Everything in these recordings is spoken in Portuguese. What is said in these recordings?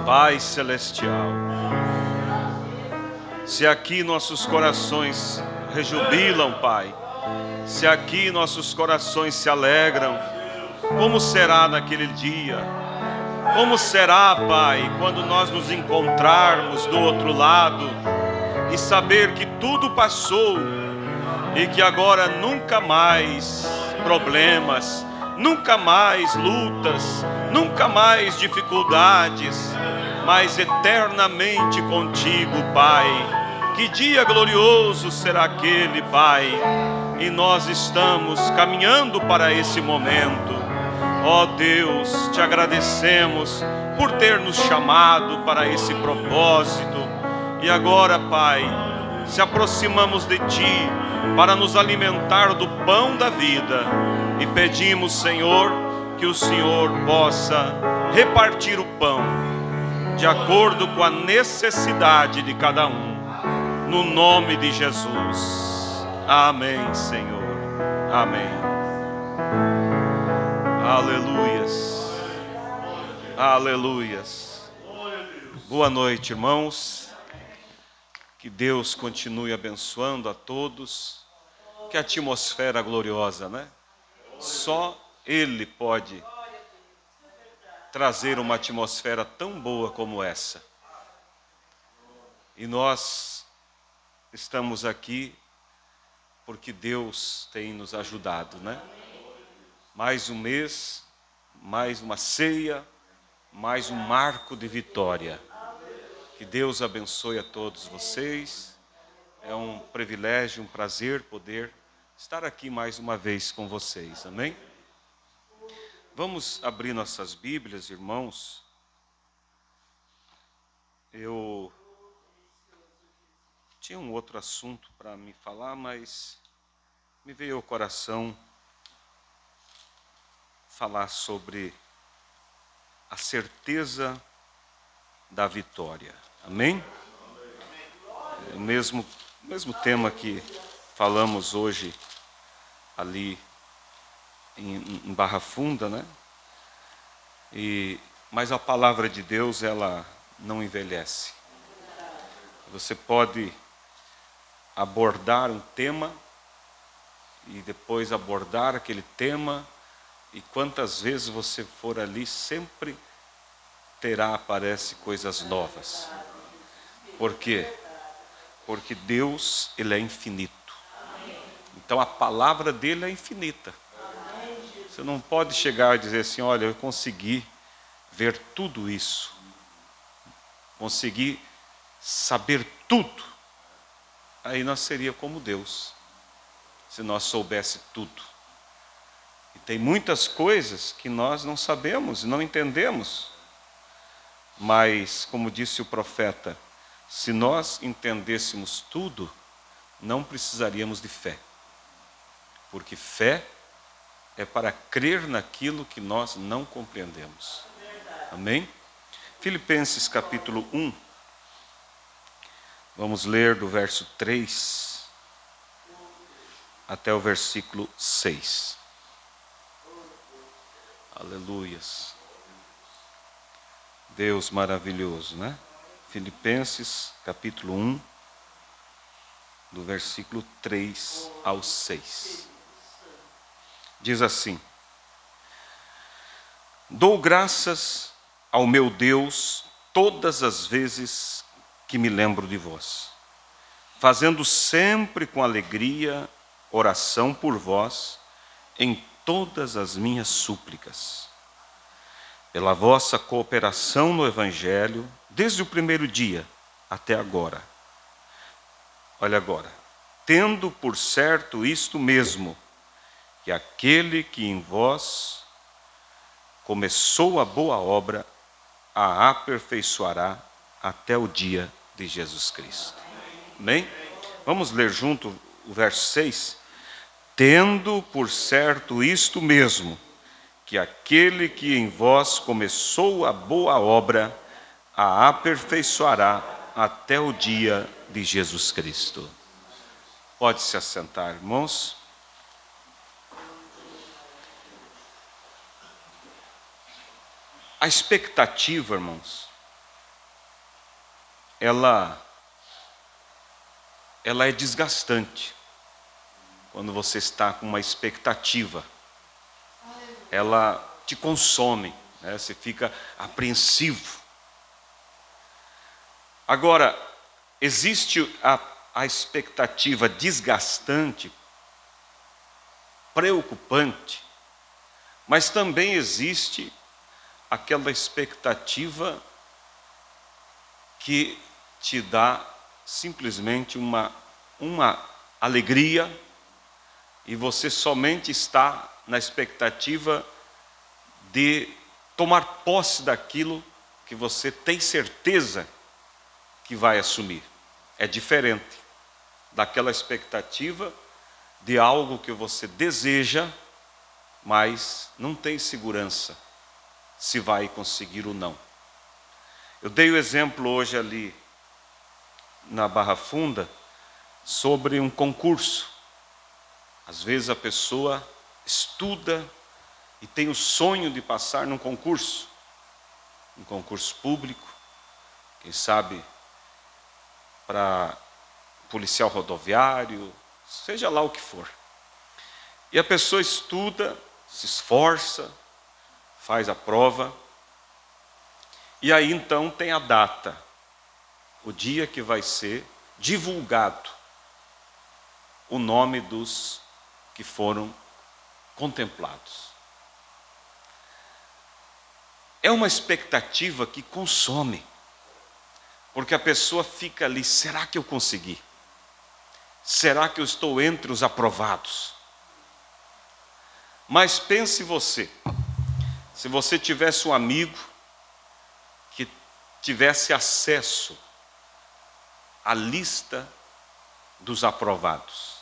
Pai Celestial, se aqui nossos corações rejubilam, Pai, se aqui nossos corações se alegram, como será naquele dia? Como será, Pai, quando nós nos encontrarmos do outro lado e saber que tudo passou e que agora nunca mais problemas, nunca mais lutas, nunca mais dificuldades, mas eternamente contigo, Pai. Que dia glorioso será aquele, Pai, e nós estamos caminhando para esse momento. Ó Deus, te agradecemos por ter nos chamado para esse propósito, e agora, Pai, se aproximamos de Ti para nos alimentar do pão da vida, e pedimos, Senhor, que o Senhor possa repartir o pão de acordo com a necessidade de cada um, no nome de Jesus. Amém, Senhor. Amém. Aleluias. Aleluias. Boa noite, irmãos. Que Deus continue abençoando a todos. Que atmosfera gloriosa, né? Só Ele pode trazer uma atmosfera tão boa como essa. E nós estamos aqui porque Deus tem nos ajudado, né? Mais um mês, mais uma ceia, mais um marco de vitória. Que Deus abençoe a todos vocês. É um privilégio, um prazer poder estar aqui mais uma vez com vocês. Amém? Vamos abrir nossas Bíblias, irmãos. Eu tinha um outro assunto para me falar, mas me veio ao coração falar sobre a certeza da vitória. Amém? O mesmo tema que falamos hoje ali em Barra Funda, né? Mas a palavra de Deus, ela não envelhece. Você pode abordar um tema e depois abordar aquele tema, e quantas vezes você for ali, sempre aparece coisas novas. Por quê? Porque Deus, Ele é infinito. Então a palavra dele é infinita. Você não pode chegar e dizer assim, olha, eu consegui ver tudo isso, consegui saber tudo. Aí nós seríamos como Deus, se nós soubesse tudo. E tem muitas coisas que nós não sabemos e não entendemos. Mas, como disse o profeta, se nós entendêssemos tudo, não precisaríamos de fé. Porque fé é para crer naquilo que nós não compreendemos. Amém? Filipenses capítulo 1. Vamos ler do verso 3 até o versículo 6. Aleluias. Deus maravilhoso, né? Filipenses capítulo 1, do versículo 3 ao 6. Diz assim: dou graças ao meu Deus todas as vezes que me lembro de vós, fazendo sempre com alegria oração por vós em todas as minhas súplicas, pela vossa cooperação no Evangelho, desde o primeiro dia até agora. Olha agora, tendo por certo isto mesmo, que aquele que em vós começou a boa obra, a aperfeiçoará até o dia de Jesus Cristo. Amém? Vamos ler junto o verso 6. Tendo por certo isto mesmo, que aquele que em vós começou a boa obra, a aperfeiçoará até o dia de Jesus Cristo. Pode se assentar, irmãos. A expectativa, irmãos, ela é desgastante. Quando você está com uma expectativa, ela te consome, né? Você fica apreensivo. Agora, existe a expectativa desgastante, preocupante, mas também existe aquela expectativa que te dá simplesmente uma alegria, e você somente está na expectativa de tomar posse daquilo que você tem certeza que vai assumir. É diferente daquela expectativa de algo que você deseja, mas não tem segurança se vai conseguir ou não. Eu dei o exemplo hoje ali na Barra Funda sobre um concurso. Às vezes a pessoa estuda e tem o sonho de passar num concurso, um concurso público, quem sabe para policial rodoviário, seja lá o que for. E a pessoa estuda, se esforça, faz a prova, e aí então tem a data, o dia que vai ser divulgado o nome dos que foram contemplados. É uma expectativa que consome, porque a pessoa fica ali: será que eu consegui? Será que eu estou entre os aprovados? Mas pense você, se você tivesse um amigo que tivesse acesso à lista dos aprovados.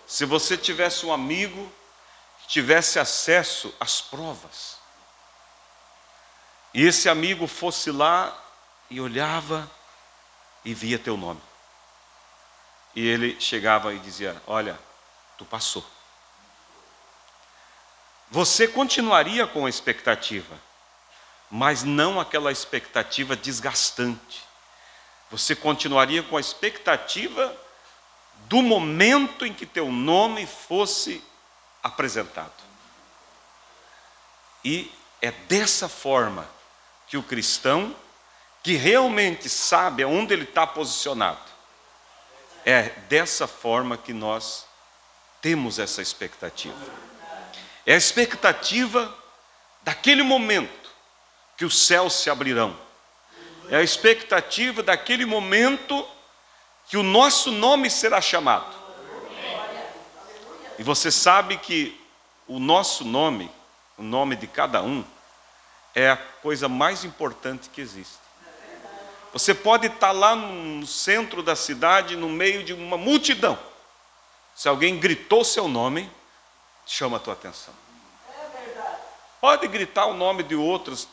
Se você tivesse um amigo que tivesse acesso às provas, e esse amigo fosse lá e olhava e via teu nome, e ele chegava e dizia: olha, tu passou. Você continuaria com a expectativa, mas não aquela expectativa desgastante. Você continuaria com a expectativa do momento em que teu nome fosse apresentado. E é dessa forma que o cristão, que realmente sabe aonde ele está posicionado, é dessa forma que nós temos essa expectativa. É a expectativa daquele momento que os céus se abrirão. É a expectativa daquele momento que o nosso nome será chamado. E você sabe que o nosso nome, o nome de cada um, é a coisa mais importante que existe. Você pode estar lá no centro da cidade, no meio de uma multidão. Se alguém gritou seu nome, chama a tua atenção. Pode gritar o nome de outros,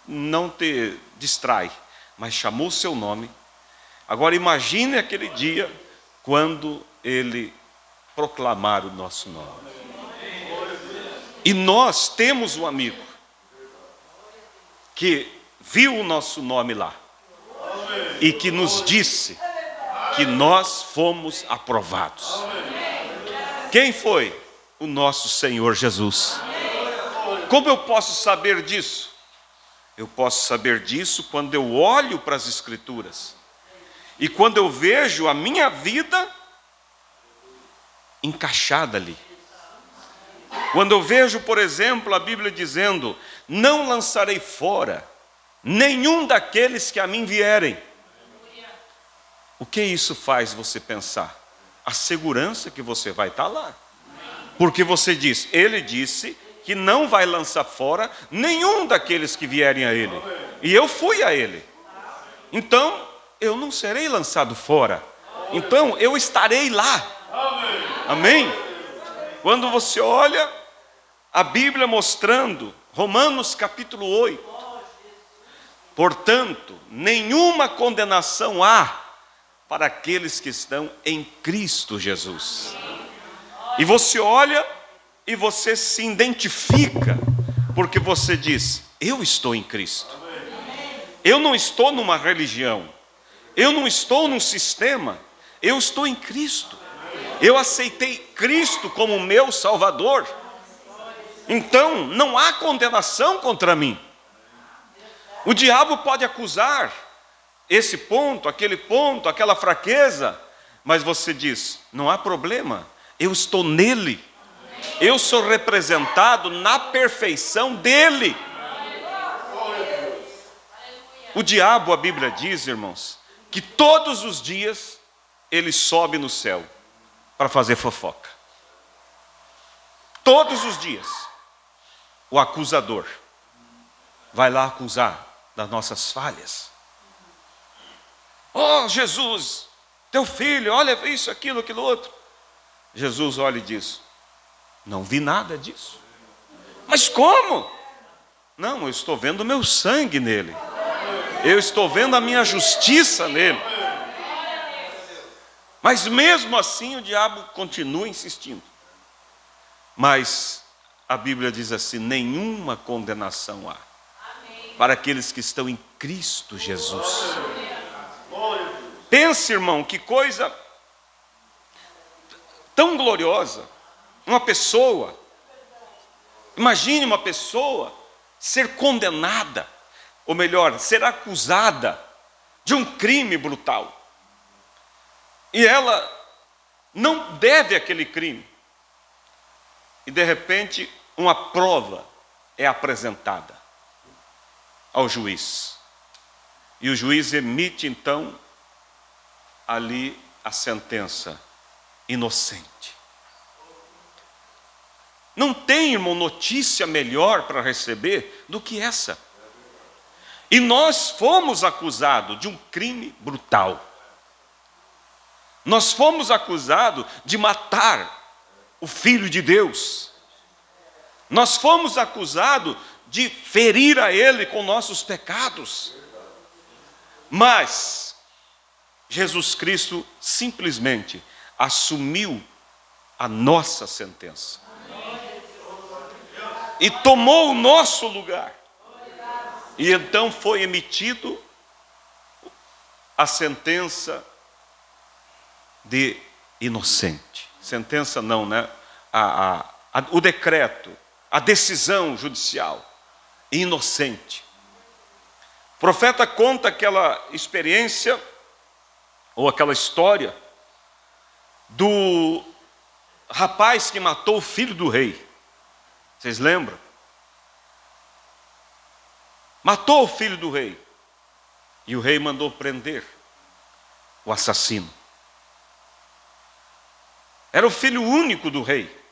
não te distrai, mas chamou o seu nome. Agora imagine aquele dia quando ele proclamar o nosso nome. E nós temos um amigo que viu o nosso nome lá e que nos disse que nós fomos aprovados. Quem foi? O nosso Senhor Jesus. Como eu posso saber disso? Eu posso saber disso quando eu olho para as Escrituras e quando eu vejo a minha vida encaixada ali. Quando eu vejo, por exemplo, a Bíblia dizendo: não lançarei fora nenhum daqueles que a mim vierem. O que isso faz você pensar? A segurança que você vai estar lá. Porque você diz: ele disse que não vai lançar fora nenhum daqueles que vierem a ele. E eu fui a ele. Então, eu não serei lançado fora. Então eu estarei lá. Amém? Quando você olha a Bíblia mostrando, Romanos capítulo 8, portanto, nenhuma condenação há para aqueles que estão em Cristo Jesus. E você olha e você se identifica, porque você diz: eu estou em Cristo. Eu não estou numa religião, eu não estou num sistema, eu estou em Cristo. Eu aceitei Cristo como meu Salvador. Então não há condenação contra mim. O diabo pode acusar esse ponto, aquela fraqueza, mas você diz: não há problema, eu estou nele, eu sou representado na perfeição dele. O diabo, a Bíblia diz, irmãos, que todos os dias ele sobe no céu para fazer fofoca. Todos os dias o acusador vai lá acusar das nossas falhas. Oh, Jesus, teu filho, olha isso, aquilo, outro. Jesus olha e diz: não vi nada disso. Mas como? Não, eu estou vendo o meu sangue nele. Eu estou vendo a minha justiça nele. Mas mesmo assim o diabo continua insistindo. Mas a Bíblia diz assim: nenhuma condenação há para aqueles que estão em Cristo Jesus. Pense, irmão, que coisa tão gloriosa. Uma pessoa, imagine uma pessoa ser condenada, ou melhor, ser acusada de um crime brutal. E ela não deve aquele crime. E de repente uma prova é apresentada ao juiz. E o juiz emite então ali a sentença: inocente. Não tem, irmão, notícia melhor para receber do que essa. E nós fomos acusados de um crime brutal. Nós fomos acusados de matar o Filho de Deus. Nós fomos acusados de ferir a Ele com nossos pecados. Mas Jesus Cristo simplesmente assumiu a nossa sentença. E tomou o nosso lugar. E então foi emitido a sentença de inocente. Sentença não, né? O decreto, a decisão judicial. Inocente. O profeta conta aquela experiência, ou aquela história, do rapaz que matou o filho do rei. Vocês lembram? Matou o filho do rei. E o rei mandou prender o assassino. Era o filho único do rei.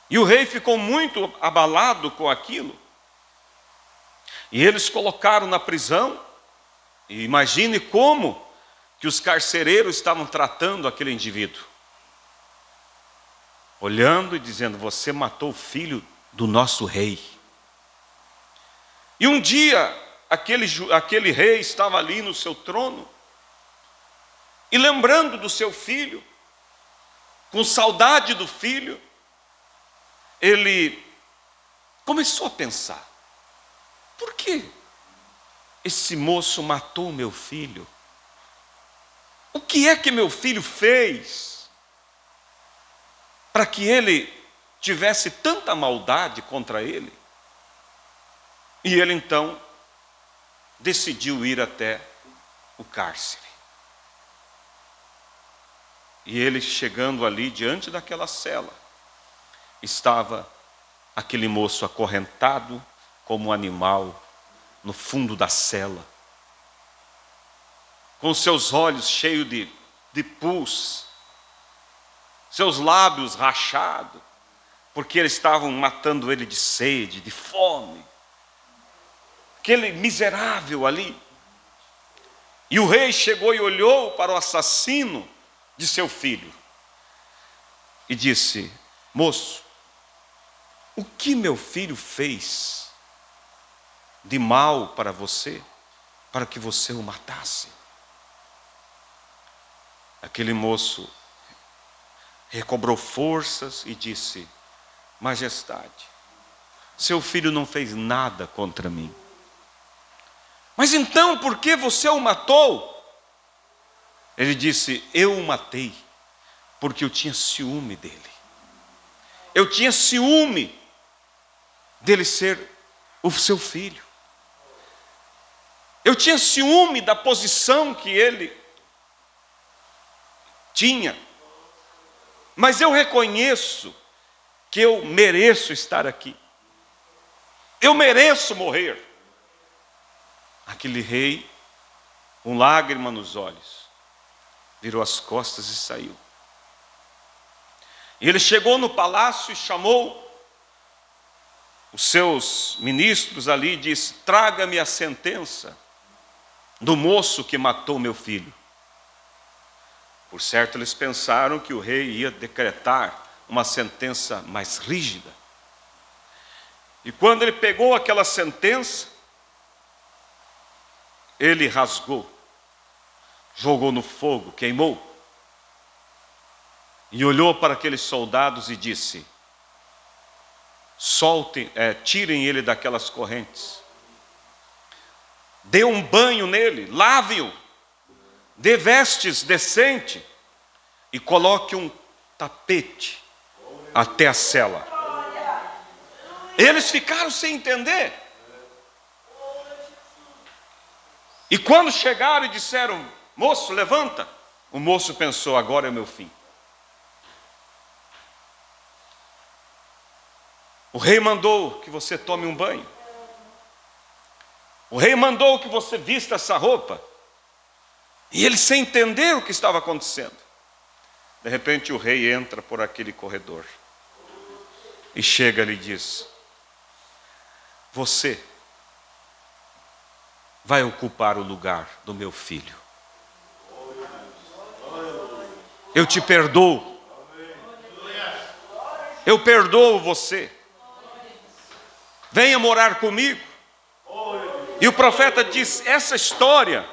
E o rei ficou muito abalado com aquilo. E eles colocaram na prisão. E imagine como que os carcereiros estavam tratando aquele indivíduo. Olhando e dizendo: você matou o filho do nosso rei. E um dia, aquele rei estava ali no seu trono, e lembrando do seu filho, com saudade do filho, ele começou a pensar: por que esse moço matou meu filho? O que é que meu filho fez para que ele tivesse tanta maldade contra ele? E ele então decidiu ir até o cárcere. E ele, chegando ali diante daquela cela, estava aquele moço acorrentado como um animal no fundo da cela, com seus olhos cheios de pus, seus lábios rachados, porque eles estavam matando ele de sede, de fome. Aquele miserável ali. E o rei chegou e olhou para o assassino de seu filho e disse: moço, o que meu filho fez de mal para você, para que você o matasse? Aquele moço recobrou forças e disse: majestade, seu filho não fez nada contra mim. Mas então por que você o matou? Ele disse: eu o matei porque eu tinha ciúme dele. Eu tinha ciúme dele ser o seu filho. Eu tinha ciúme da posição que ele tinha. Mas eu reconheço que eu mereço estar aqui. Eu mereço morrer. Aquele rei, com lágrima nos olhos, virou as costas e saiu. E ele chegou no palácio e chamou os seus ministros ali e disse: traga-me a sentença do moço que matou meu filho. Por certo, eles pensaram que o rei ia decretar uma sentença mais rígida. E quando ele pegou aquela sentença, ele rasgou, jogou no fogo, queimou. E olhou para aqueles soldados e disse: tirem ele daquelas correntes. Dê um banho nele, lave-o, dê vestes decentes e coloque um tapete até a cela. Eles ficaram sem entender. E quando chegaram e disseram: moço, levanta. O moço pensou: agora é o meu fim. O rei mandou que você tome um banho. O rei mandou que você vista essa roupa. E ele, sem entender o que estava acontecendo, de repente o rei entra por aquele corredor e chega e diz: você vai ocupar o lugar do meu filho. Eu te perdoo. Eu perdoo você. Venha morar comigo. E o profeta diz: essa história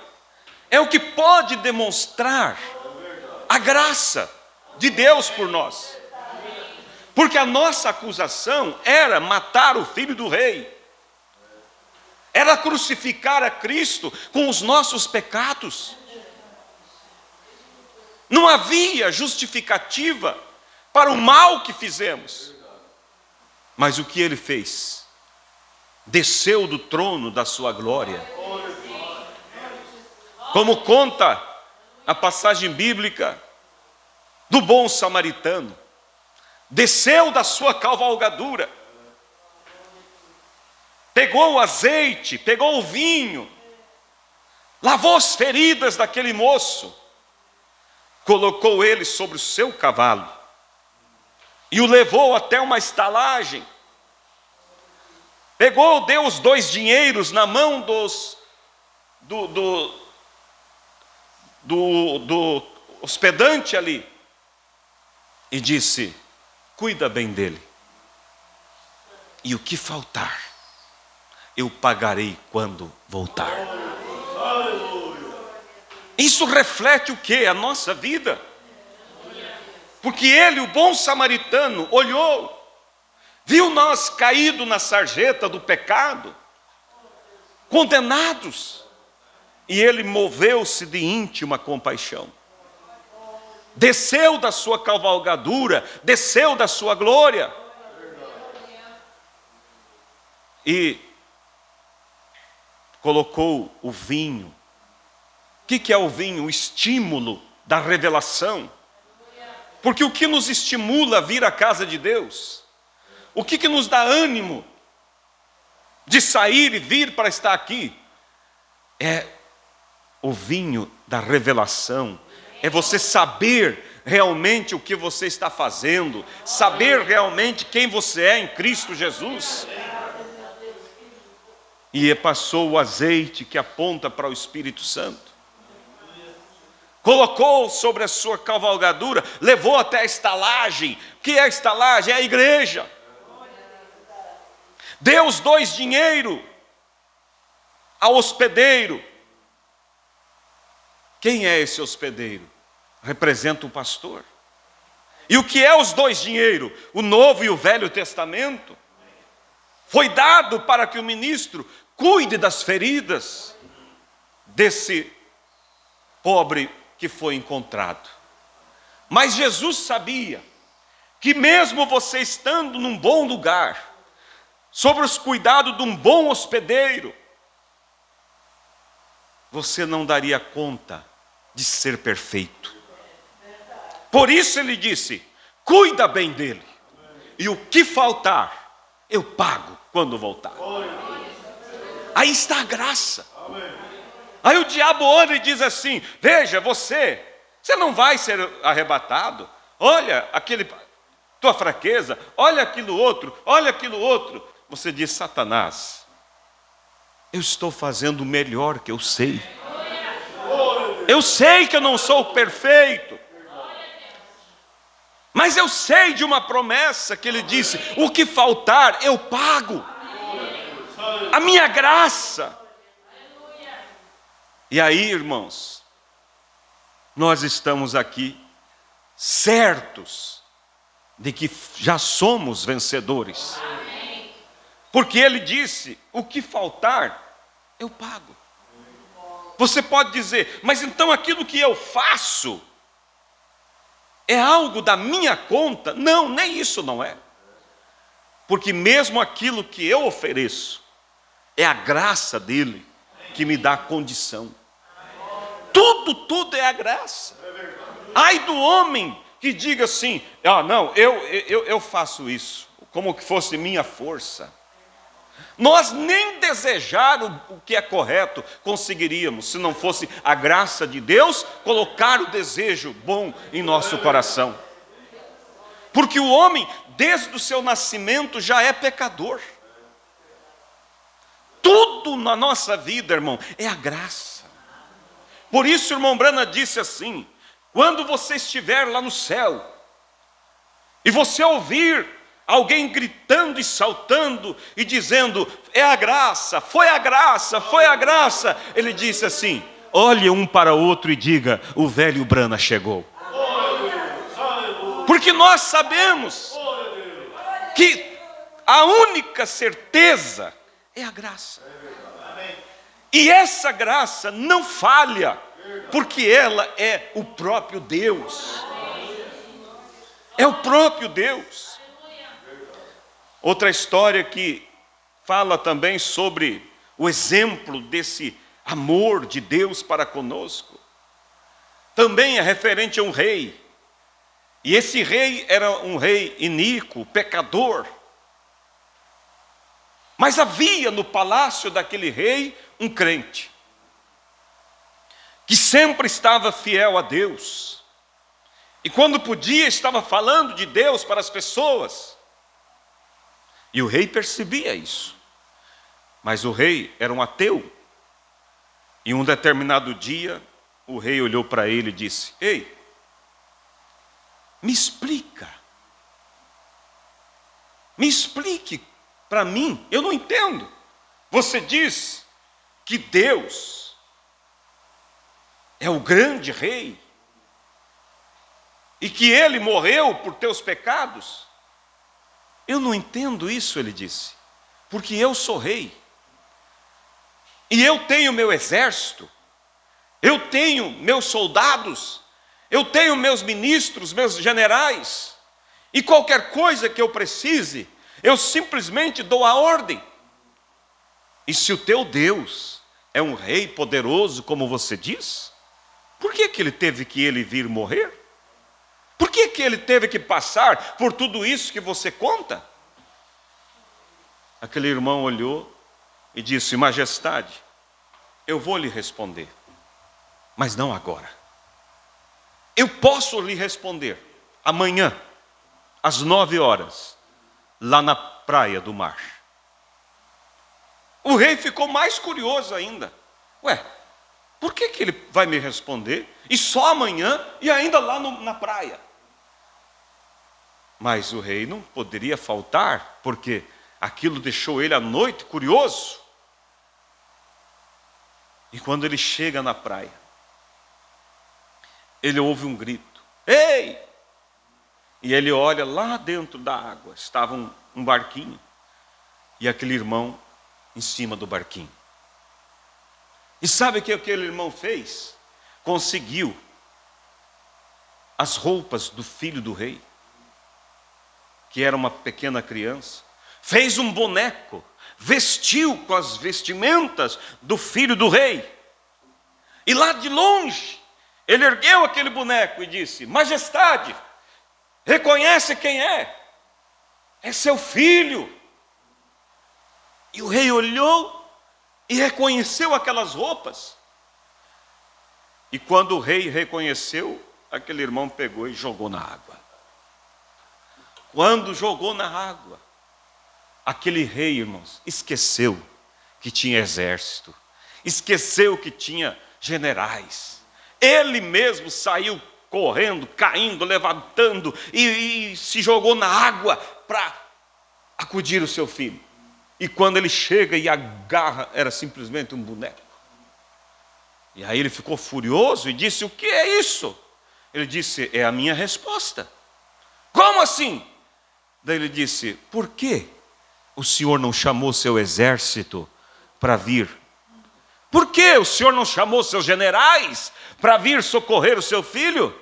é o que pode demonstrar a graça de Deus por nós. Porque a nossa acusação era matar o filho do rei. Era crucificar a Cristo com os nossos pecados. Não havia justificativa para o mal que fizemos. Mas o que ele fez? Desceu do trono da sua glória. Como conta a passagem bíblica do bom samaritano, desceu da sua cavalgadura, pegou o azeite, pegou o vinho, lavou as feridas daquele moço, colocou ele sobre o seu cavalo e o levou até uma estalagem. Pegou, deu os 2 dinheiros na mão do hospedante ali e disse: cuida bem dele, e o que faltar eu pagarei quando voltar. Isso reflete o quê? A nossa vida. Porque ele, o bom samaritano, olhou, viu nós caídos na sarjeta do pecado, condenados, e ele moveu-se de íntima compaixão. Desceu da sua cavalgadura, desceu da sua glória. E colocou o vinho. O que é o vinho? O estímulo da revelação. Porque o que nos estimula a vir à casa de Deus? O que nos dá ânimo de sair e vir para estar aqui? É o vinho da revelação. É você saber realmente o que você está fazendo, saber realmente quem você é em Cristo Jesus. E passou o azeite que aponta para o Espírito Santo. colocou sobre a sua cavalgadura, levou até a estalagem. O que é a estalagem? É a igreja. Deu os 2 dinheiro ao hospedeiro. Quem é esse hospedeiro? Representa o pastor. E o que é os 2 dinheiro? O Novo e o Velho Testamento. Foi dado para que o ministro cuide das feridas desse pobre que foi encontrado. Mas Jesus sabia que mesmo você estando num bom lugar, sob os cuidados de um bom hospedeiro, você não daria conta de ser perfeito. Por isso ele disse: cuida bem dele, e o que faltar, eu pago quando voltar. Aí está a graça. Aí o diabo olha e diz assim: veja, você não vai ser arrebatado. Olha tua fraqueza, olha aquilo outro. Você diz: Satanás, eu estou fazendo o melhor que eu sei. Eu sei que eu não sou perfeito, mas eu sei de uma promessa que ele disse: o que faltar eu pago, a minha graça. E aí, irmãos, nós estamos aqui certos de que já somos vencedores. Porque ele disse: o que faltar, eu pago. Você pode dizer: mas então aquilo que eu faço é algo da minha conta? Não, nem isso não é. Porque mesmo aquilo que eu ofereço, é a graça dele que me dá condição. Tudo é a graça. Ai do homem que diga assim: não, eu faço isso, como que fosse minha força. Nós nem desejar o que é correto conseguiríamos, se não fosse a graça de Deus colocar o desejo bom em nosso coração. Porque o homem, desde o seu nascimento, já é pecador. Tudo na nossa vida, irmão, é a graça. Por isso, irmão Brana disse assim: quando você estiver lá no céu, e você ouvir alguém gritando e saltando e dizendo: é a graça, foi a graça, foi a graça, ele disse assim: olhe um para o outro e diga: o velho Brana chegou. Porque nós sabemos que a única certeza é a graça. E essa graça não falha, porque ela é o próprio Deus. É o próprio Deus. Outra história que fala também sobre o exemplo desse amor de Deus para conosco, também é referente a um rei. E esse rei era um rei iníquo, pecador. Mas havia no palácio daquele rei um crente, que sempre estava fiel a Deus. E quando podia, estava falando de Deus para as pessoas. E o rei percebia isso. Mas o rei era um ateu. E um determinado dia, o rei olhou para ele e disse: ei, me explica. Me explique para mim, eu não entendo. Você diz que Deus é o grande rei e que ele morreu por teus pecados. Eu não entendo isso, ele disse, porque eu sou rei. E eu tenho meu exército, eu tenho meus soldados, eu tenho meus ministros, meus generais, e qualquer coisa que eu precise, eu simplesmente dou a ordem. E se o teu Deus é um rei poderoso, como você diz, por que ele teve que vir morrer? Por que ele teve que passar por tudo isso que você conta? Aquele irmão olhou e disse: majestade, eu vou lhe responder, mas não agora. Eu posso lhe responder amanhã, às 9 horas, lá na praia do mar. O rei ficou mais curioso ainda. Por que ele vai me responder? E só amanhã, e ainda lá na praia. Mas o rei não poderia faltar, porque aquilo deixou ele à noite curioso. E quando ele chega na praia, ele ouve um grito: ei! E ele olha lá dentro da água, estava um barquinho, e aquele irmão em cima do barquinho. E sabe o que aquele irmão fez? Conseguiu as roupas do filho do rei, que era uma pequena criança, fez um boneco, vestiu com as vestimentas do filho do rei, e lá de longe, ele ergueu aquele boneco e disse: majestade, reconhece quem é? É seu filho. E o rei olhou e reconheceu aquelas roupas. E quando o rei reconheceu, aquele irmão pegou e jogou na água. Quando jogou na água, aquele rei, irmãos, esqueceu que tinha exército, esqueceu que tinha generais. Ele mesmo saiu correndo, caindo, levantando e se jogou na água para acudir o seu filho. E quando ele chega e agarra, era simplesmente um boneco. E aí ele ficou furioso e disse: o que é isso? Ele disse: é a minha resposta. Como assim? Daí ele disse: por que o senhor não chamou seu exército para vir? Por que o senhor não chamou seus generais para vir socorrer o seu filho?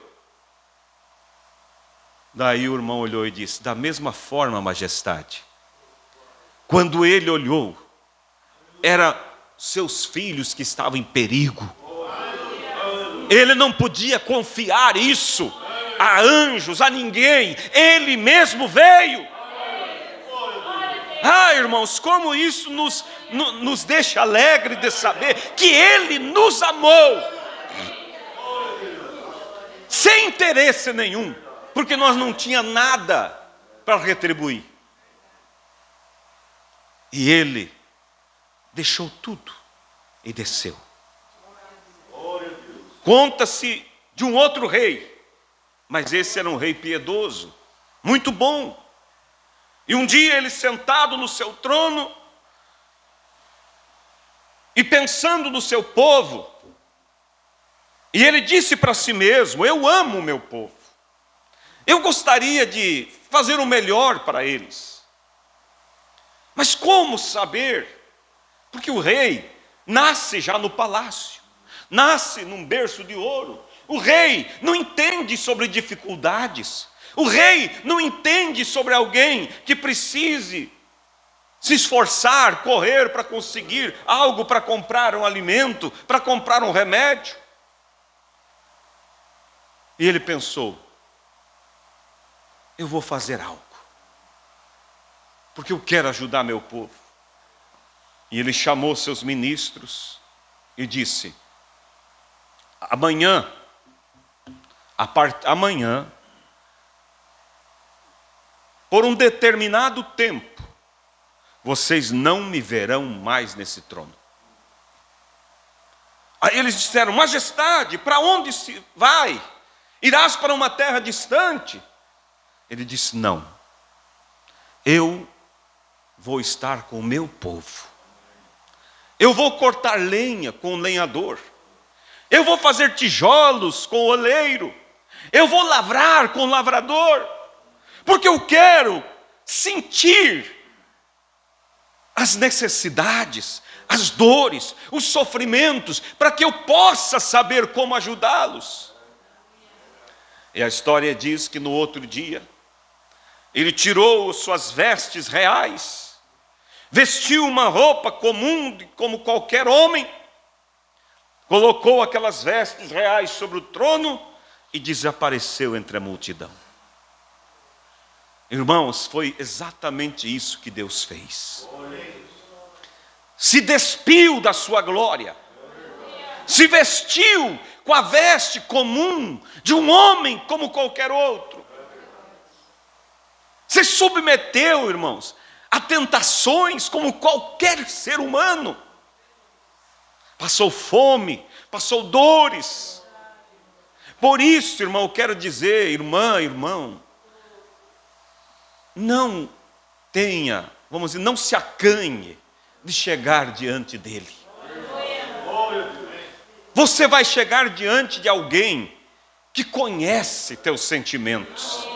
Daí o irmão olhou e disse: da mesma forma, majestade, quando ele olhou, eram seus filhos que estavam em perigo. Ele não podia confiar isso a anjos, a ninguém. Ele mesmo veio. Irmãos, como isso nos deixa alegre de saber que Ele nos amou, sem interesse nenhum, porque nós não tínhamos nada para retribuir. E Ele deixou tudo e desceu. Conta-se de um outro rei, mas esse era um rei piedoso, muito bom. E um dia ele, sentado no seu trono e pensando no seu povo, e ele disse para si mesmo: eu amo o meu povo, eu gostaria de fazer o melhor para eles. Mas como saber? Porque o rei nasce já no palácio, nasce num berço de ouro. O rei não entende sobre dificuldades. O rei não entende sobre alguém que precise se esforçar, correr para conseguir algo, para comprar um alimento, para comprar um remédio. E ele pensou: eu vou fazer algo, porque eu quero ajudar meu povo. E ele chamou seus ministros e disse: amanhã, por um determinado tempo, vocês não me verão mais nesse trono. Aí eles disseram: majestade, para onde se vai? Irás para uma terra distante? Ele disse: não, eu vou estar com o meu povo. Eu vou cortar lenha com o lenhador. Eu vou fazer tijolos com o oleiro. Eu vou lavrar com o lavrador. Porque eu quero sentir as necessidades, as dores, os sofrimentos, para que eu possa saber como ajudá-los. E a história diz que no outro dia, ele tirou suas vestes reais, vestiu uma roupa comum como qualquer homem, colocou aquelas vestes reais sobre o trono e desapareceu entre a multidão. Irmãos, foi exatamente isso que Deus fez. Se despiu da sua glória, se vestiu com a veste comum de um homem como qualquer outro. Se submeteu, irmãos, a tentações como qualquer ser humano. Passou fome, passou dores. Por isso, irmão, eu quero dizer, irmã, irmão, não tenha, vamos dizer, não se acanhe de chegar diante dele. Você vai chegar diante de alguém que conhece teus sentimentos.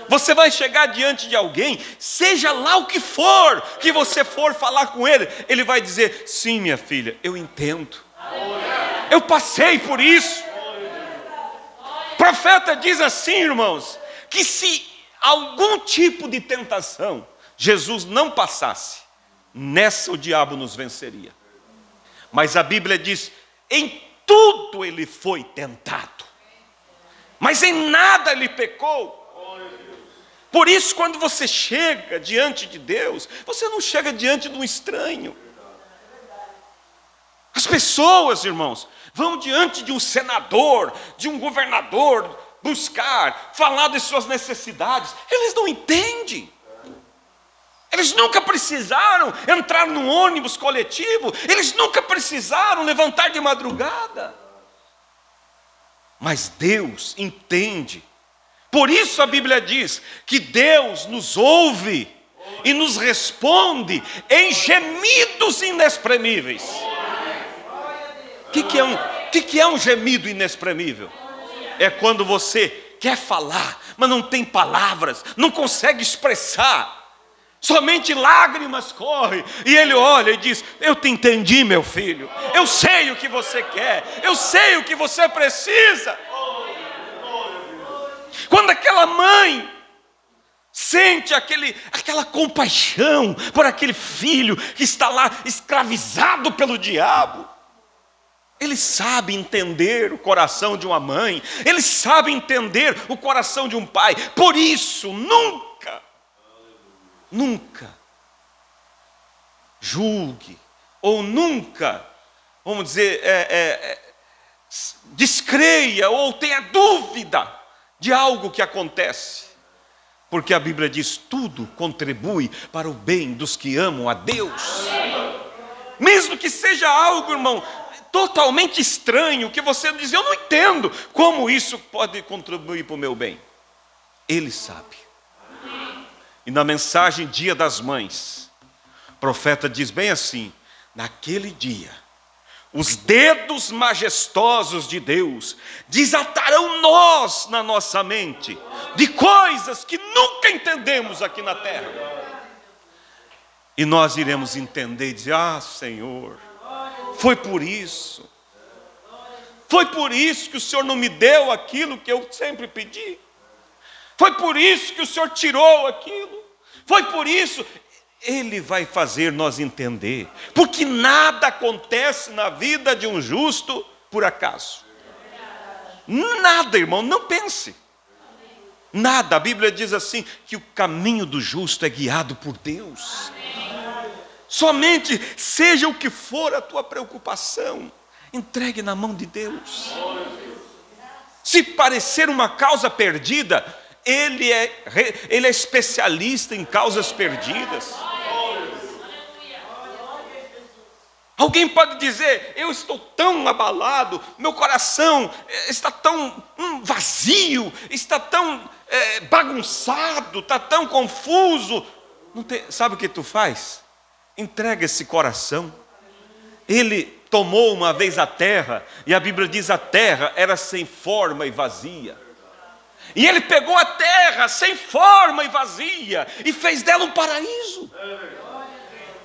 Você vai chegar diante de alguém, seja lá o que for, que você for falar com ele, ele vai dizer: sim, minha filha, eu entendo. Eu passei por isso. O profeta diz assim, irmãos, que se algum tipo de tentação Jesus não passasse, nessa o diabo nos venceria. Mas a Bíblia diz: em tudo ele foi tentado, mas em nada ele pecou. Por isso, quando você chega diante de Deus, você não chega diante de um estranho. As pessoas, irmãos, vão diante de um senador, de um governador, buscar, falar de suas necessidades. Eles não entendem. Eles nunca precisaram entrar num ônibus coletivo. Eles nunca precisaram levantar de madrugada. Mas Deus entende. Por isso a Bíblia diz que Deus nos ouve e nos responde em gemidos inexprimíveis. O que é um gemido inexprimível? É quando você quer falar, mas não tem palavras, não consegue expressar. Somente lágrimas correm, e ele olha e diz: eu te entendi, meu filho, eu sei o que você quer, eu sei o que você precisa. Quando aquela mãe sente aquela compaixão por aquele filho que está lá escravizado pelo diabo, ele sabe entender o coração de uma mãe, ele sabe entender o coração de um pai. Por isso, nunca julgue, ou nunca, vamos dizer, descreia ou tenha dúvida de algo que acontece, porque a Bíblia diz: tudo contribui para o bem dos que amam a Deus. Mesmo que seja algo, irmão, totalmente estranho, que você diz: eu não entendo como isso pode contribuir para o meu bem. Ele sabe. E na mensagem Dia das Mães, o profeta diz bem assim: naquele dia, os dedos majestosos de Deus desatarão nós na nossa mente de coisas que nunca entendemos aqui na terra. E nós iremos entender e dizer: ah, Senhor, foi por isso que o Senhor não me deu aquilo que eu sempre pedi. Foi por isso que o Senhor tirou aquilo. Foi por isso. Ele vai fazer nós entender, porque nada acontece na vida de um justo por acaso. Nada, irmão, não pense. Nada. A Bíblia diz assim, que o caminho do justo é guiado por Deus. Somente, seja o que for a tua preocupação, entregue na mão de Deus. Se parecer uma causa perdida, Ele é especialista em causas perdidas. Alguém pode dizer: eu estou tão abalado, meu coração está tão vazio, está tão bagunçado, está tão confuso. Sabe o que tu faz? Entrega esse coração. Ele tomou uma vez a terra, e a Bíblia diz: a terra era sem forma e vazia. E ele pegou a terra sem forma e vazia e fez dela um paraíso.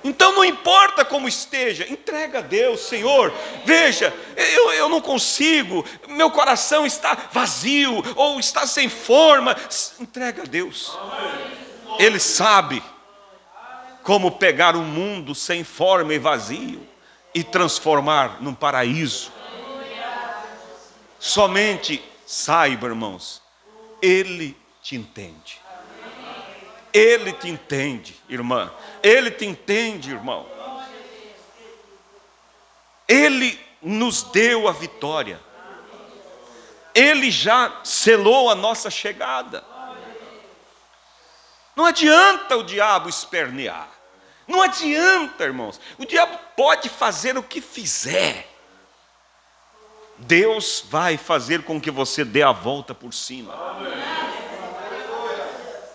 Então não importa como esteja, entrega a Deus. Senhor, veja, eu não consigo, meu coração está vazio ou está sem forma. Entrega a Deus. Ele sabe como pegar um mundo sem forma e vazio e transformar num paraíso. Somente saiba, irmãos, Ele te entende. Ele te entende, irmã. Ele te entende, irmão. Ele nos deu a vitória. Ele já selou a nossa chegada. Não adianta o diabo espernear. Não adianta, irmãos. O diabo pode fazer o que fizer. Deus vai fazer com que você dê a volta por cima.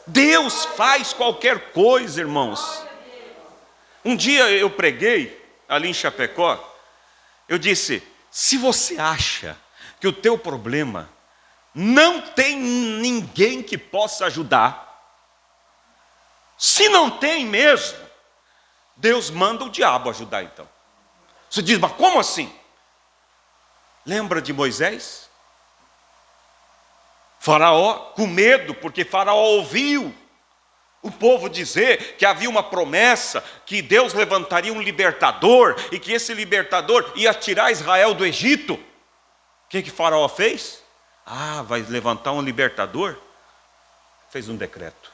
Deus faz qualquer coisa, irmãos. Um dia eu preguei ali em Chapecó. Eu disse: se você acha que o teu problema não tem ninguém que possa ajudar, se não tem mesmo, Deus manda o diabo ajudar então. Você diz: mas como assim? Lembra de Moisés? Faraó com medo, porque Faraó ouviu o povo dizer que havia uma promessa, que Deus levantaria um libertador, e que esse libertador ia tirar Israel do Egito. O que Faraó fez? Vai levantar um libertador? Fez um decreto,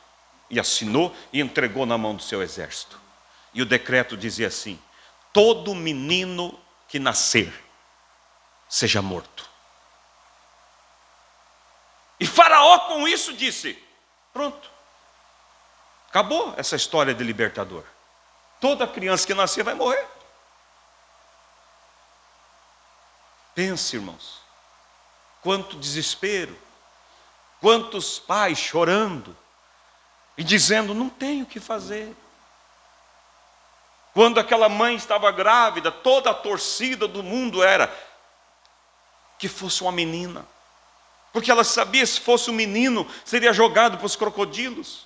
e assinou, e entregou na mão do seu exército. E o decreto dizia assim: todo menino que nascer, seja morto. E Faraó com isso disse: pronto, acabou essa história de libertador. Toda criança que nascer vai morrer. Pense, irmãos, quanto desespero, quantos pais chorando e dizendo: não tenho o que fazer. Quando aquela mãe estava grávida, toda a torcida do mundo era que fosse uma menina, porque ela sabia, se fosse um menino, seria jogado para os crocodilos.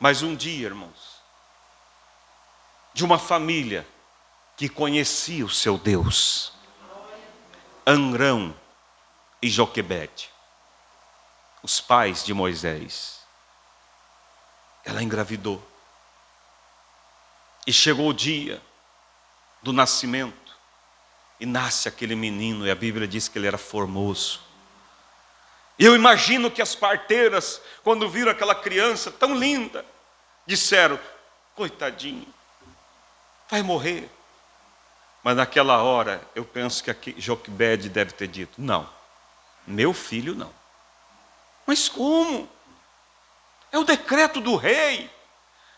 Mas um dia, irmãos, de uma família que conhecia o seu Deus, Amrão e Joquebede, os pais de Moisés, ela engravidou. E chegou o dia do nascimento, e nasce aquele menino, e a Bíblia diz que ele era formoso. E eu imagino que as parteiras, quando viram aquela criança tão linda, disseram: coitadinho, vai morrer. Mas naquela hora, eu penso que Joquebede deve ter dito: não, meu filho não. Mas como? É o decreto do rei.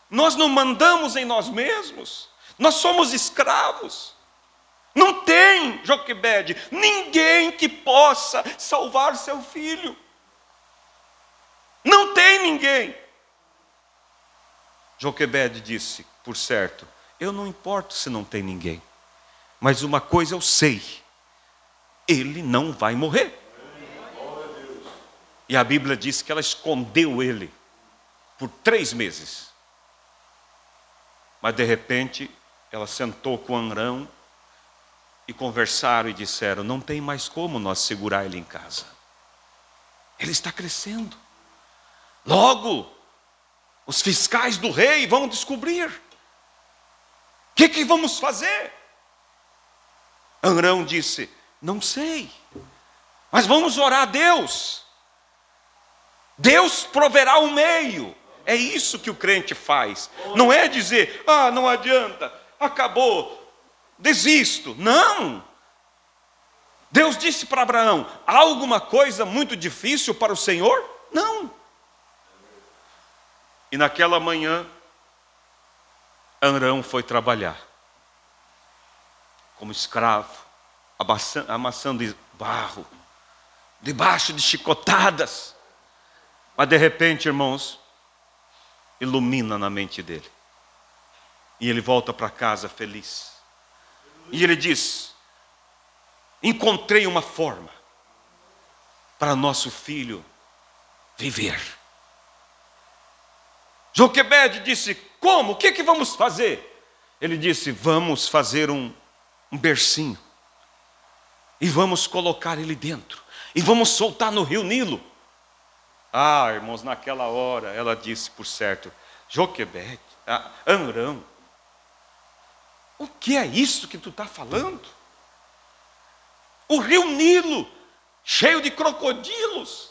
Nós não mandamos em nós mesmos. Nós somos escravos. Não tem, Joquebede, ninguém que possa salvar seu filho. Não tem ninguém. Joquebede disse: por certo, eu não importo se não tem ninguém, mas uma coisa eu sei: ele não vai morrer. E a Bíblia diz que ela escondeu ele por 3 meses. Mas de repente, ela sentou com Amrão e conversaram e disseram: não tem mais como nós segurar ele em casa. Ele está crescendo. Logo, os fiscais do rei vão descobrir. O que vamos fazer? Amrão disse: não sei, mas vamos orar a Deus. Deus proverá um meio. É isso que o crente faz. Não é dizer: não adianta, acabou, desisto. Não. Deus disse para Abraão: há alguma coisa muito difícil para o Senhor? Não. E naquela manhã, Amrão foi trabalhar como escravo, amassando barro, debaixo de chicotadas. Mas de repente, irmãos, ilumina na mente dele. E ele volta para casa feliz. E ele diz: encontrei uma forma para nosso filho viver. Joquebede disse: como? O que vamos fazer? Ele disse: vamos fazer um bercinho, e vamos colocar ele dentro, e vamos soltar no rio Nilo. Irmãos, naquela hora ela disse: por certo, Joquebede, Amrão, o que é isso que tu está falando? O rio Nilo, cheio de crocodilos,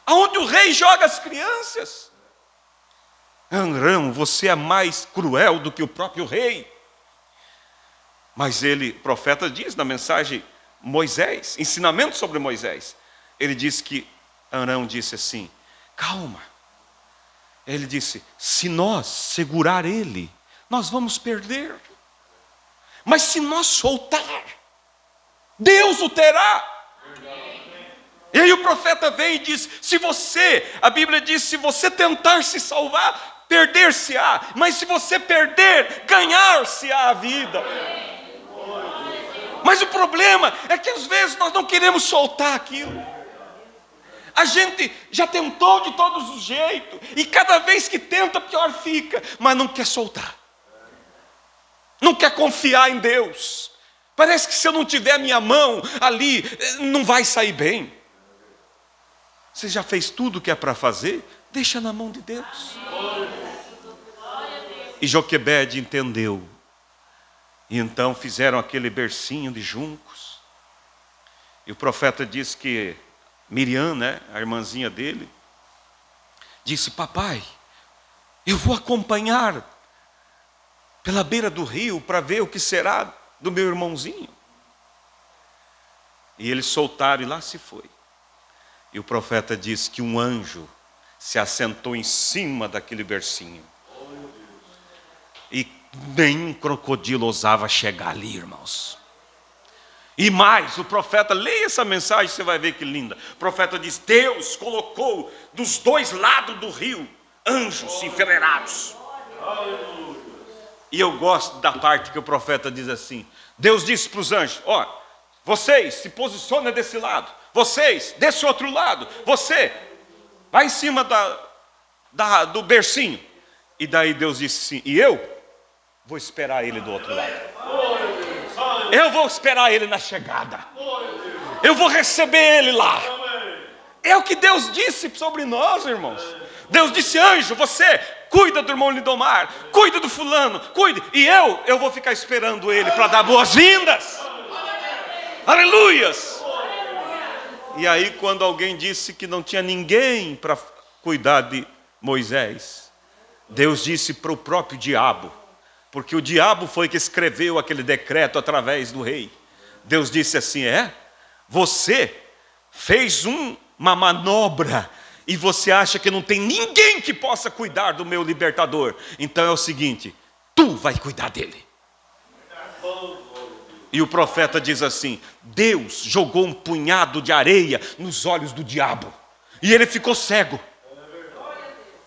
aonde o rei joga as crianças. Amrão, você é mais cruel do que o próprio rei. Mas ele, profeta, diz na mensagem Moisés, ensinamento sobre Moisés, ele diz que Amrão disse assim: calma. Ele disse: se nós segurar ele, nós vamos perder. Mas se nós soltar, Deus o terá. E aí o profeta vem e diz, a Bíblia diz, se você tentar se salvar, perder-se-á. Mas se você perder, ganhar-se-á a vida. Mas o problema é que às vezes nós não queremos soltar aquilo. A gente já tentou de todos os jeitos, e cada vez que tenta, pior fica, mas não quer soltar. Não quer confiar em Deus. Parece que se eu não tiver a minha mão ali, não vai sair bem. Você já fez tudo o que é para fazer? Deixa na mão de Deus. E Joquebede entendeu. E então fizeram aquele bercinho de juncos. E o profeta disse que Miriam, a irmãzinha dele, disse, papai, eu vou acompanhar pela beira do rio para ver o que será do meu irmãozinho. E eles soltaram e lá se foi. E o profeta disse que um anjo se assentou em cima daquele bercinho. E nenhum crocodilo ousava chegar ali, irmãos. E mais, o profeta, leia essa mensagem, você vai ver que linda. O profeta diz, Deus colocou dos dois lados do rio anjos enfileirados. E eu gosto da parte que o profeta diz assim, Deus disse para os anjos, vocês se posicionem desse lado, vocês desse outro lado, você vai em cima do bercinho. E daí Deus disse assim, e eu vou esperar ele do outro lado. Eu vou esperar ele na chegada. Eu vou receber ele lá. É o que Deus disse sobre nós, irmãos. Deus disse, anjo, você cuida do irmão Lindomar, cuida do fulano, cuide. E eu vou ficar esperando ele para dar boas-vindas. Aleluias. E aí quando alguém disse que não tinha ninguém para cuidar de Moisés, Deus disse para o próprio diabo, porque o diabo foi que escreveu aquele decreto através do rei. Deus disse assim, você fez uma manobra e você acha que não tem ninguém que possa cuidar do meu libertador. Então é o seguinte, tu vai cuidar dele. E o profeta diz assim, Deus jogou um punhado de areia nos olhos do diabo. E ele ficou cego.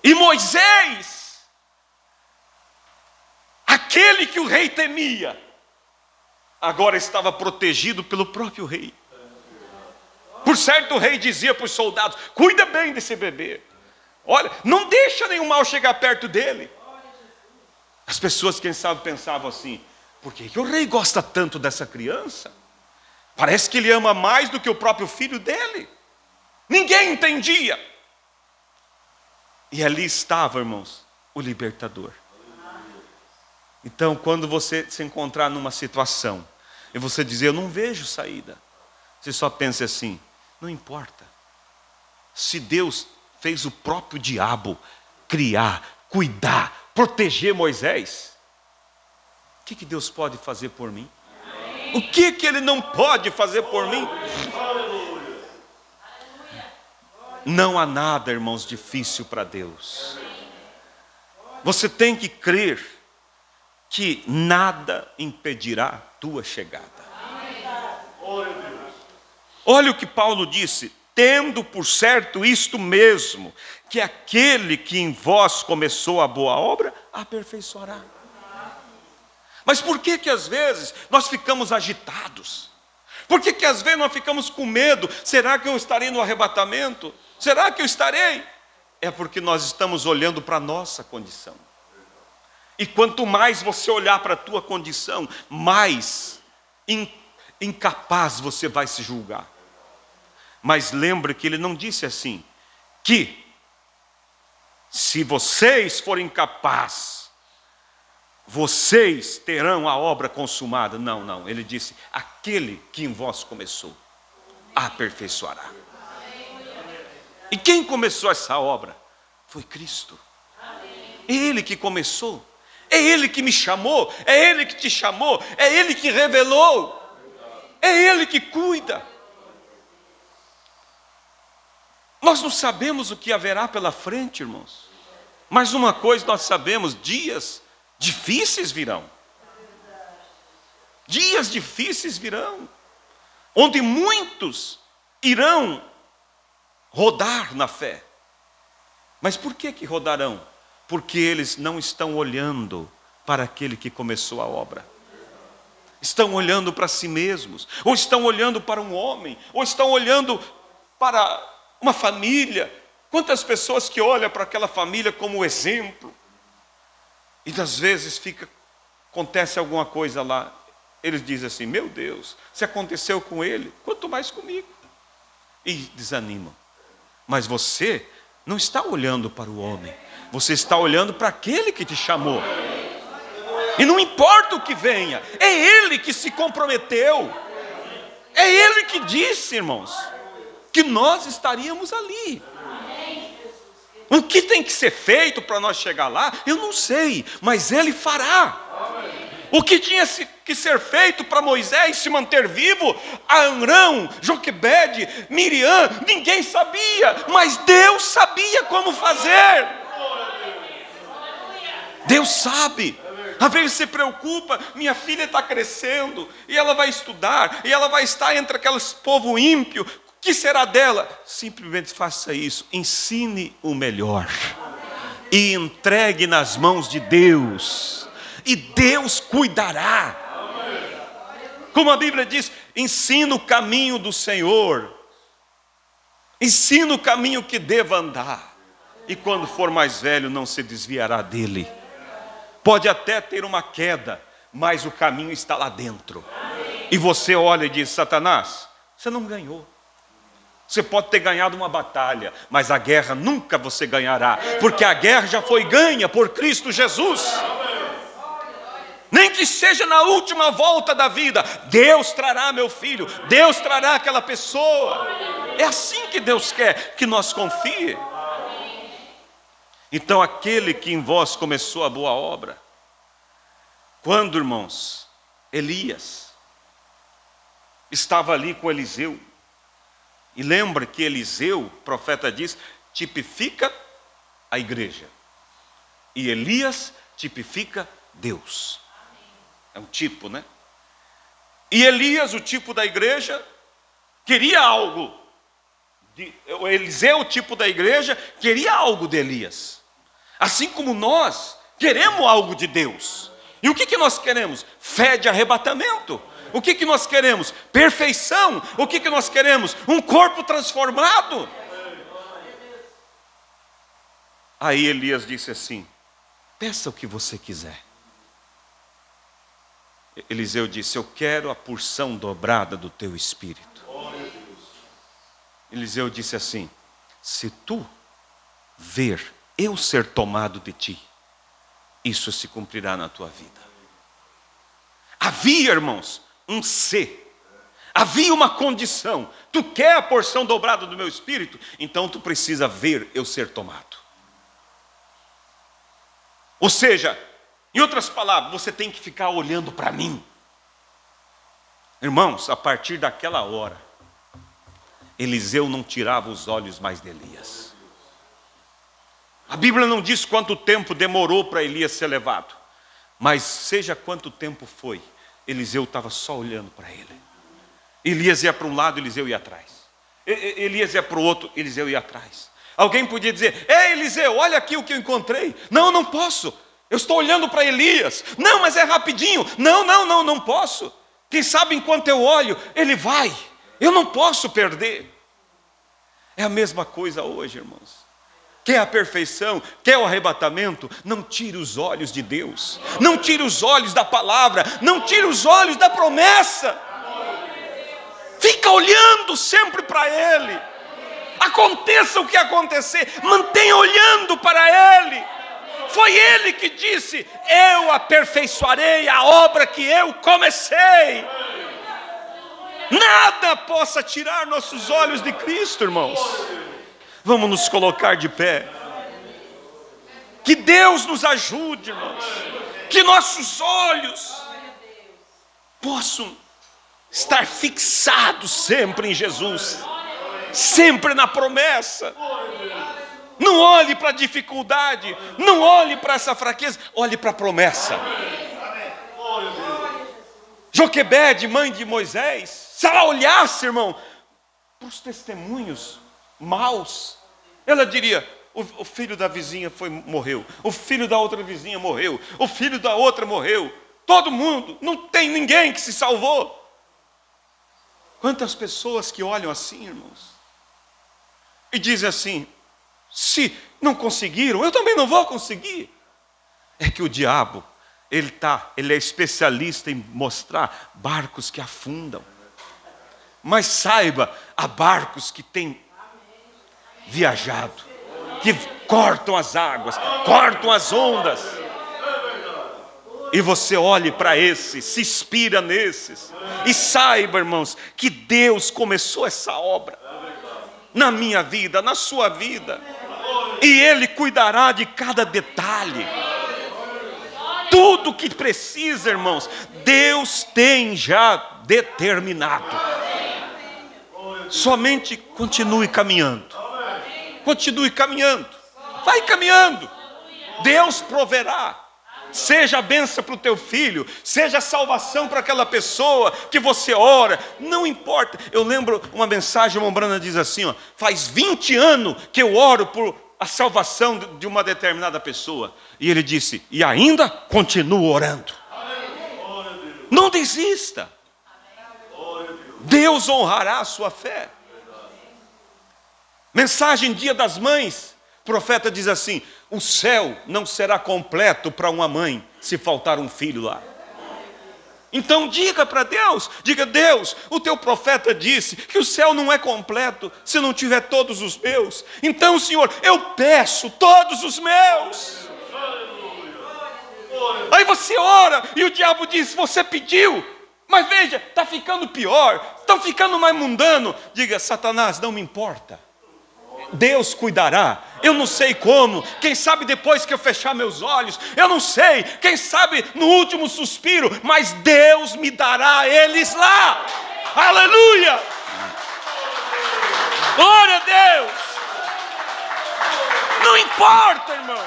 E Moisés, aquele que o rei temia, agora estava protegido pelo próprio rei. Por certo o rei dizia para os soldados, cuida bem desse bebê. Olha, não deixa nenhum mal chegar perto dele. As pessoas, quem sabe, pensavam assim, por que o rei gosta tanto dessa criança? Parece que ele ama mais do que o próprio filho dele. Ninguém entendia. E ali estava, irmãos, o libertador. Então, quando você se encontrar numa situação e você dizer, eu não vejo saída, você só pense assim, não importa. Se Deus fez o próprio diabo criar, cuidar, proteger Moisés, o que Deus pode fazer por mim? O que Ele não pode fazer por mim? Não há nada, irmãos, difícil para Deus. Você tem que crer que nada impedirá a tua chegada. Olha o que Paulo disse, tendo por certo isto mesmo, que aquele que em vós começou a boa obra, aperfeiçoará. Mas por que às vezes nós ficamos agitados? Por que às vezes nós ficamos com medo? Será que eu estarei no arrebatamento? Será que eu estarei? É porque nós estamos olhando para a nossa condição. E quanto mais você olhar para a tua condição, mais incapaz você vai se julgar. Mas lembre que ele não disse assim, que se vocês forem capazes, vocês terão a obra consumada. Não, ele disse, aquele que em vós começou, aperfeiçoará. E quem começou essa obra? Foi Cristo. É Ele que começou, é Ele que me chamou, é Ele que te chamou, é Ele que revelou, é Ele que cuida. Nós não sabemos o que haverá pela frente, irmãos, mas uma coisa nós sabemos, dias difíceis virão. Dias difíceis virão, onde muitos irão rodar na fé. Mas por que rodarão? Porque eles não estão olhando para aquele que começou a obra. Estão olhando para si mesmos, ou estão olhando para um homem, ou estão olhando para uma família. Quantas pessoas que olham para aquela família como exemplo, e às vezes acontece alguma coisa lá, eles dizem assim: meu Deus, se aconteceu com ele, quanto mais comigo. E desanimam. Mas você não está olhando para o homem, você está olhando para aquele que te chamou. E não importa o que venha, é Ele que se comprometeu. É Ele que disse, irmãos, que nós estaríamos ali. O que tem que ser feito para nós chegar lá, eu não sei, mas Ele fará. O que tinha que ser feito para Moisés se manter vivo, Arão, Joquebede, Miriam, ninguém sabia, mas Deus sabia como fazer. Deus sabe. Às vezes você preocupa, minha filha está crescendo, e ela vai estudar, e ela vai estar entre aqueles povo ímpio, o que será dela? Simplesmente faça isso, ensine o melhor, e entregue nas mãos de Deus, e Deus cuidará. Como a Bíblia diz, ensina o caminho do Senhor, ensina o caminho que deva andar, e quando for mais velho não se desviará dele. Pode até ter uma queda, mas o caminho está lá dentro. E você olha e diz: Satanás, você não ganhou. Você pode ter ganhado uma batalha, mas a guerra nunca você ganhará, porque a guerra já foi ganha por Cristo Jesus. Nem que seja na última volta da vida, Deus trará meu filho, Deus trará aquela pessoa. É assim que Deus quer que nós confie. Então aquele que em vós começou a boa obra, quando, irmãos, Elias estava ali com Eliseu, e lembra que Eliseu, o profeta diz, tipifica a igreja, e Elias tipifica Deus. É um tipo, né? E Elias, o tipo da igreja, queria algo. O Eliseu, o tipo da igreja, queria algo de Elias. Assim como nós queremos algo de Deus. E o que nós queremos? Fé de arrebatamento. O que nós queremos? Perfeição. O que nós queremos? Um corpo transformado. Aí Elias disse assim: peça o que você quiser. Eliseu disse: eu quero a porção dobrada do teu espírito. Eliseu disse assim: se tu ver eu ser tomado de ti, isso se cumprirá na tua vida. Havia, irmãos, um se. Havia uma condição. Tu quer a porção dobrada do meu espírito? Então tu precisa ver eu ser tomado. Ou seja, em outras palavras, você tem que ficar olhando para mim. Irmãos, a partir daquela hora, Eliseu não tirava os olhos mais de Elias. A Bíblia não diz quanto tempo demorou para Elias ser levado, mas seja quanto tempo foi, Eliseu estava só olhando para ele. Elias ia para um lado, Eliseu ia atrás. Elias ia para o outro, Eliseu ia atrás. Alguém podia dizer: ei, Eliseu, olha aqui o que eu encontrei. Não, não posso, eu estou olhando para Elias. Não, mas é rapidinho. Não posso. Quem sabe enquanto eu olho, ele vai. Eu não posso perder. É a mesma coisa hoje, irmãos. Quer a perfeição, quer o arrebatamento, não tire os olhos de Deus, não tire os olhos da palavra, não tire os olhos da promessa. Fica olhando sempre para Ele. Aconteça o que acontecer, mantenha olhando para Ele. Foi Ele que disse: eu aperfeiçoarei a obra que eu comecei. Nada possa tirar nossos olhos de Cristo, irmãos. Vamos nos colocar de pé. Que Deus nos ajude, irmãos. Que nossos olhos possam estar fixados sempre em Jesus, sempre na promessa. Não olhe para a dificuldade, não olhe para essa fraqueza, olhe para a promessa. Joquebede, mãe de Moisés, se ela olhasse, irmão, para os testemunhos maus, ela diria: o filho da vizinha morreu, o filho da outra vizinha morreu, o filho da outra morreu, todo mundo, não tem ninguém que se salvou. Quantas pessoas que olham assim, irmãos, e dizem assim: se não conseguiram, eu também não vou conseguir. É que o diabo, ele é especialista em mostrar barcos que afundam. Mas saiba, há barcos que têm viajado, que cortam as águas, cortam as ondas. E você olhe para esses, se inspira nesses. E saiba, irmãos, que Deus começou essa obra na minha vida, na sua vida. E Ele cuidará de cada detalhe. Tudo que precisa, irmãos, Deus tem já determinado. Somente continue caminhando. Continue caminhando. Vai caminhando. Deus proverá. Seja a bênção para o teu filho, seja a salvação para aquela pessoa que você ora, não importa. Eu lembro uma mensagem, uma Brana diz assim, ó: faz 20 anos que eu oro por a salvação de uma determinada pessoa. E ele disse: e ainda continuo orando. Não desista. Deus honrará a sua fé. Mensagem Dia das Mães, o profeta diz assim: o céu não será completo para uma mãe se faltar um filho lá. Então diga para Deus, diga: Deus, o teu profeta disse que o céu não é completo se não tiver todos os meus. Então, Senhor, eu peço todos os meus. Aí você ora e o diabo diz: você pediu, mas veja, está ficando pior, está ficando mais mundano. Diga: Satanás, não me importa. Deus cuidará. Eu não sei como, quem sabe depois que eu fechar meus olhos, eu não sei, quem sabe no último suspiro, mas Deus me dará eles lá. Aleluia! Glória a Deus! Não importa, irmão.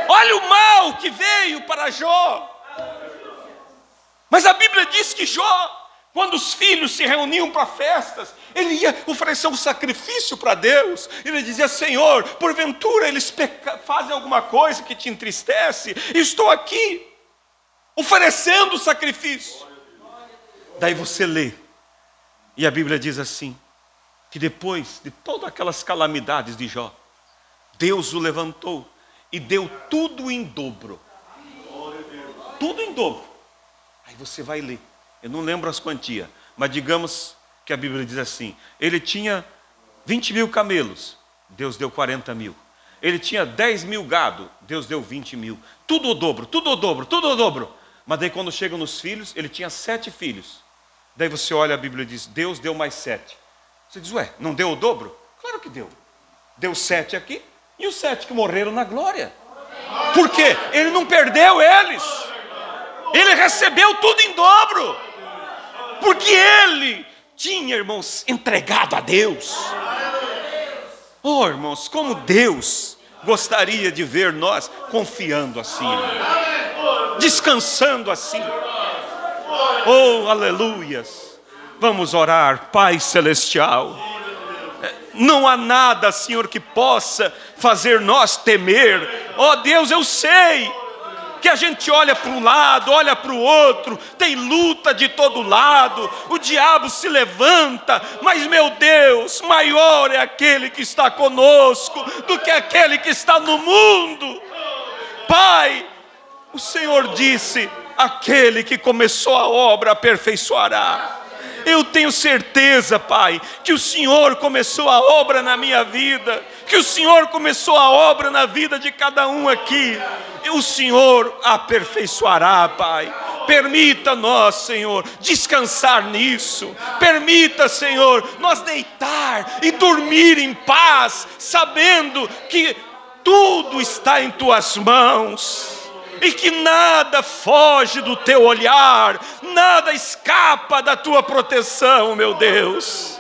Olha o mal que veio para Jó. Mas a Bíblia diz que Jó, quando os filhos se reuniam para festas, ele ia oferecer um sacrifício para Deus. Ele dizia: Senhor, porventura eles fazem alguma coisa que te entristece? Estou aqui oferecendo o sacrifício. Daí você lê, e a Bíblia diz assim, que depois de todas aquelas calamidades de Jó, Deus o levantou e deu tudo em dobro. Tudo em dobro. Aí você vai ler. Eu não lembro as quantias, mas digamos que a Bíblia diz assim: ele tinha 20 mil camelos, Deus deu 40 mil. Ele tinha 10 mil gado, Deus deu 20 mil. Tudo o dobro, tudo o dobro, tudo o dobro. Mas daí quando chegam nos filhos, ele tinha 7 filhos. Daí você olha a Bíblia e diz: Deus deu mais 7. Você diz: ué, não deu o dobro? Claro que deu. Deu 7 aqui e os 7 que morreram na glória. Por quê? Ele não perdeu eles. Ele recebeu tudo em dobro. Porque ele tinha, irmãos, entregado a Deus. Oh, irmãos, como Deus gostaria de ver nós confiando assim, descansando assim. Oh, aleluias. Vamos orar. Pai celestial, não há nada, Senhor, que possa fazer nós temer. Oh Deus, eu sei que a gente olha para um lado, olha para o outro, tem luta de todo lado, o diabo se levanta, mas meu Deus, maior é aquele que está conosco do que aquele que está no mundo. Pai, o Senhor disse: aquele que começou a obra aperfeiçoará. Eu tenho certeza, Pai, que o Senhor começou a obra na minha vida, que o Senhor começou a obra na vida de cada um aqui, e o Senhor aperfeiçoará, Pai. Permita-nós, Senhor, descansar nisso. Permita, Senhor, nós deitar e dormir em paz, sabendo que tudo está em Tuas mãos. E que nada foge do teu olhar, nada escapa da tua proteção, meu Deus.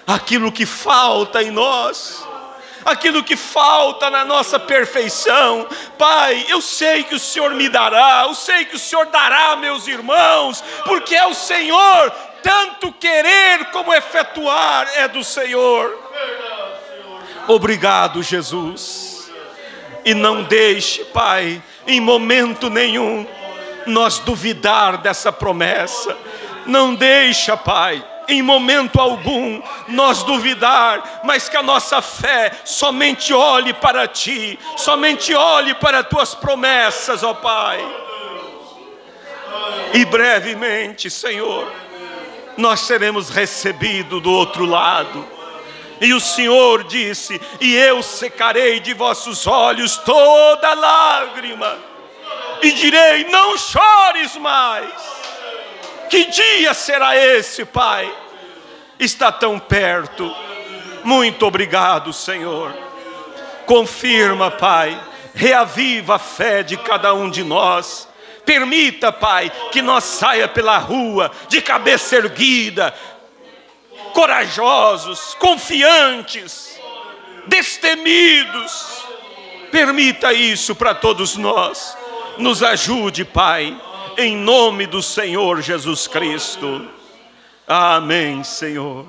Aquilo que falta em nós, aquilo que falta na nossa perfeição. Pai, eu sei que o Senhor me dará, eu sei que o Senhor dará a meus irmãos, porque é o Senhor, tanto querer como efetuar é do Senhor. Obrigado, Jesus. E não deixe, Pai, em momento nenhum, nós duvidar dessa promessa. Não deixa, Pai, em momento algum, nós duvidar, mas que a nossa fé somente olhe para Ti, somente olhe para Tuas promessas, ó Pai. E brevemente, Senhor, nós seremos recebidos do outro lado. E o Senhor disse: e eu secarei de vossos olhos toda lágrima, e direi: não chores mais. Que dia será esse, Pai? Está tão perto. Muito obrigado, Senhor. Confirma, Pai, reaviva a fé de cada um de nós. Permita, Pai, que nós saia pela rua de cabeça erguida, corajosos, confiantes, destemidos. Permita isso para todos nós. Nos ajude, Pai, em nome do Senhor Jesus Cristo. Amém, Senhor.